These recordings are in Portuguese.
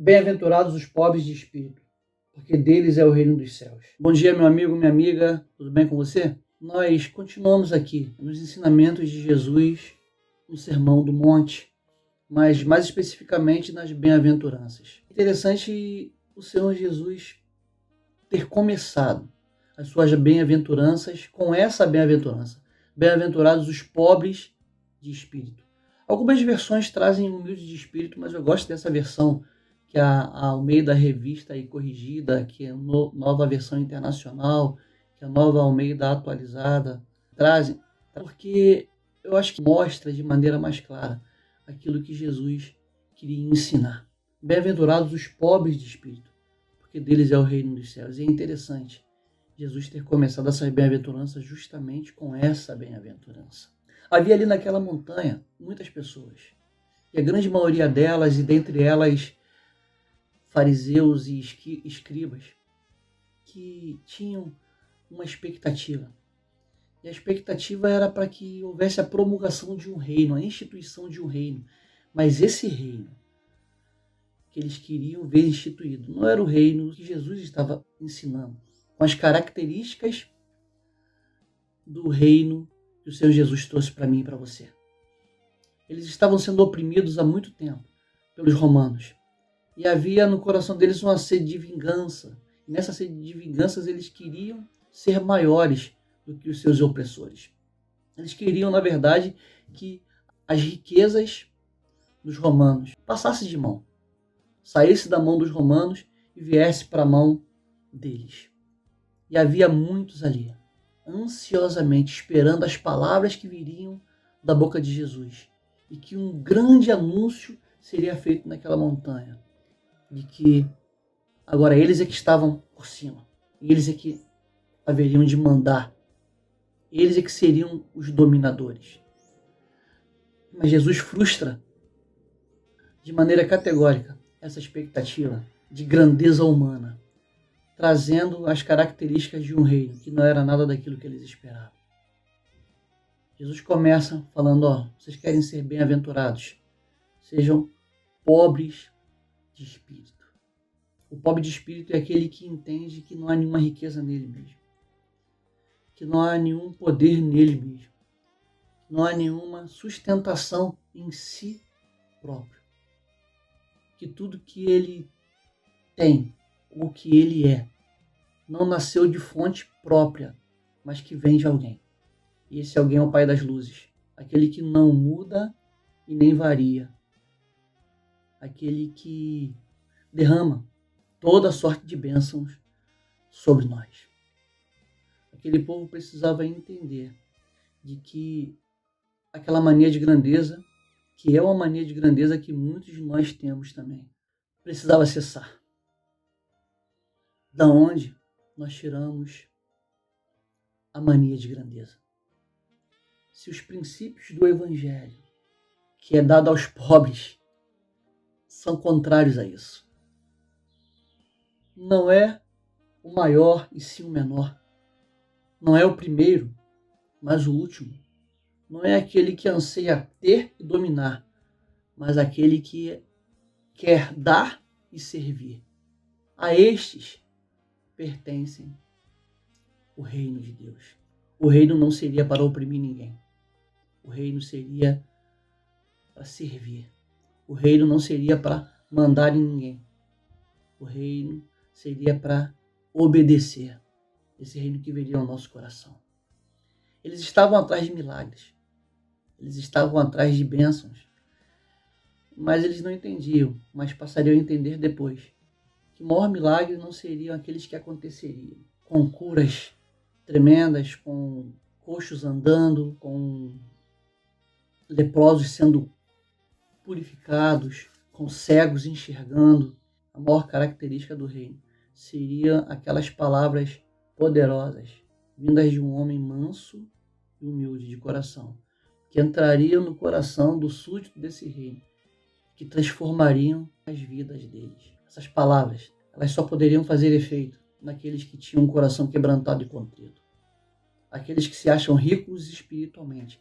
Bem-aventurados os pobres de espírito, porque deles é o reino dos céus. Bom dia, meu amigo, minha amiga, tudo bem com você? Nós continuamos aqui nos ensinamentos de Jesus no Sermão do Monte, mas mais especificamente nas bem-aventuranças. Interessante o Senhor Jesus ter começado as suas bem-aventuranças com essa bem-aventurança. Bem-aventurados os pobres de espírito. Algumas versões trazem humildes de espírito, mas eu gosto dessa versão, que é a Almeida Revista e Corrigida, que é a nova versão internacional, que é a nova Almeida atualizada, trazem, porque eu acho que mostra de maneira mais clara aquilo que Jesus queria ensinar. Bem-aventurados os pobres de espírito, porque deles é o reino dos céus. E é interessante Jesus ter começado essa bem-aventurança justamente com essa bem-aventurança. Havia ali naquela montanha muitas pessoas, e a grande maioria delas, e dentre elas fariseus e escribas, que tinham uma expectativa. E a expectativa era para que houvesse a promulgação de um reino, a instituição de um reino. Mas esse reino que eles queriam ver instituído não era o reino que Jesus estava ensinando, com as características do reino que o Senhor Jesus trouxe para mim e para você. Eles estavam sendo oprimidos há muito tempo pelos romanos. E havia no coração deles uma sede de vingança. E nessa sede de vinganças eles queriam ser maiores do que os seus opressores. Eles queriam, na verdade, que as riquezas dos romanos passassem de mão, saísse da mão dos romanos e viesse para a mão deles. E havia muitos ali, ansiosamente esperando as palavras que viriam da boca de Jesus, e que um grande anúncio seria feito naquela montanha, de que agora eles é que estavam por cima, eles é que haveriam de mandar, eles é que seriam os dominadores. Mas Jesus frustra de maneira categórica essa expectativa de grandeza humana, trazendo as características de um reino que não era nada daquilo que eles esperavam. Jesus começa falando, vocês querem ser bem-aventurados, sejam pobres de espírito. O pobre de espírito é aquele que entende que não há nenhuma riqueza nele mesmo, que não há nenhum poder nele mesmo, não há nenhuma sustentação em si próprio, que tudo que ele tem, o que ele é, não nasceu de fonte própria, mas que vem de alguém. E esse alguém é o Pai das Luzes, aquele que não muda e nem varia, aquele que derrama toda sorte de bênçãos sobre nós. Aquele povo precisava entender de que aquela mania de grandeza, que é uma mania de grandeza que muitos de nós temos também, precisava cessar. Da onde nós tiramos a mania de grandeza? Se os princípios do Evangelho, que é dado aos pobres, são contrários a isso. Não é o maior e sim o menor. Não é o primeiro, mas o último. Não é aquele que anseia ter e dominar, mas aquele que quer dar e servir. A estes pertencem o reino de Deus. O reino não seria para oprimir ninguém. O reino seria para servir. O reino não seria para mandar em ninguém. O reino seria para obedecer. Esse reino que viria ao nosso coração. Eles estavam atrás de milagres. Eles estavam atrás de bênçãos. Mas eles não entendiam, mas passariam a entender depois. Que o maior milagre não seriam aqueles que aconteceriam com curas tremendas, com coxos andando, com leprosos sendo purificados, com cegos enxergando. A maior característica do reino seria aquelas palavras poderosas, vindas de um homem manso e humilde de coração, que entrariam no coração do súdito desse reino, que transformariam as vidas deles. Essas palavras, elas só poderiam fazer efeito naqueles que tinham um coração quebrantado e contrito. Aqueles que se acham ricos espiritualmente,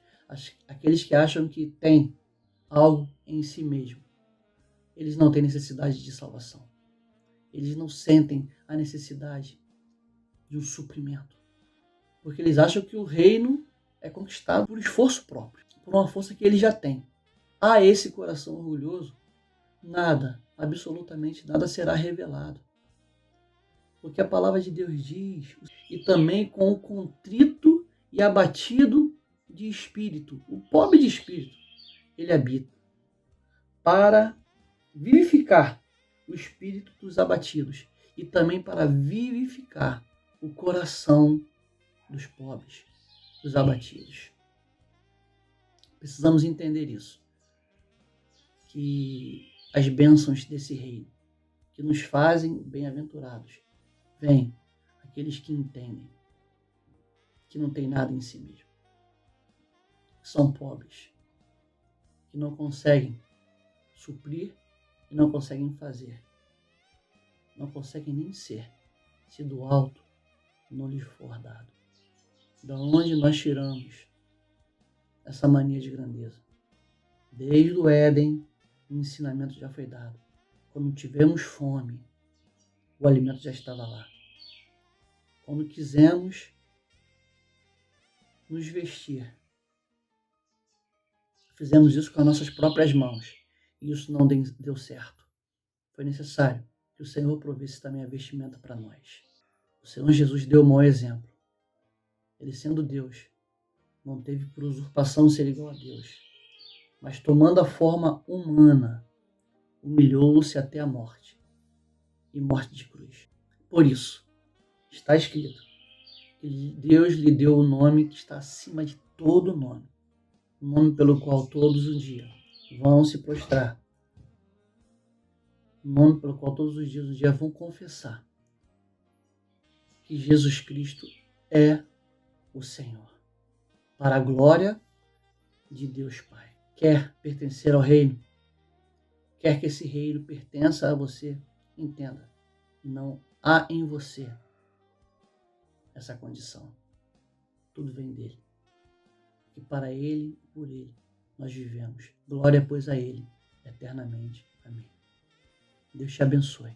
aqueles que acham que têm algo em si mesmo, eles não têm necessidade de salvação. Eles não sentem a necessidade de um suprimento. Porque eles acham que o reino é conquistado por esforço próprio, por uma força que eles já têm. A esse coração orgulhoso, nada, absolutamente nada será revelado. Porque a palavra de Deus diz, e também com o contrito e abatido de espírito, o pobre de espírito, ele habita, para vivificar o espírito dos abatidos e também para vivificar o coração dos pobres, dos abatidos. Precisamos entender isso, que as bênçãos desse reino, que nos fazem bem-aventurados, vêm aqueles que entendem que não tem nada em si mesmo, que são pobres, que não conseguem suprir e não conseguem fazer, não conseguem nem ser, se do alto não lhes for dado. Da onde nós tiramos essa mania de grandeza? Desde o Éden, o ensinamento já foi dado. Quando tivemos fome, o alimento já estava lá. Quando quisemos nos vestir, fizemos isso com as nossas próprias mãos e isso não deu certo. Foi necessário que o Senhor provesse também a vestimenta para nós. O Senhor Jesus deu o maior exemplo. Ele, sendo Deus, não teve por usurpação ser igual a Deus, mas tomando a forma humana, humilhou-se até a morte, e morte de cruz. Por isso, está escrito que Deus lhe deu o nome que está acima de todo nome, o nome pelo qual todos um dia vão se prostrar, o nome pelo qual todos os dias um dia vão confessar que Jesus Cristo é o Senhor, para a glória de Deus Pai. Quer pertencer ao reino? Quer que esse reino pertença a você? Entenda, não há em você essa condição. Tudo vem dele. E para ele e por ele nós vivemos. Glória, pois, a ele eternamente. Amém. Deus te abençoe.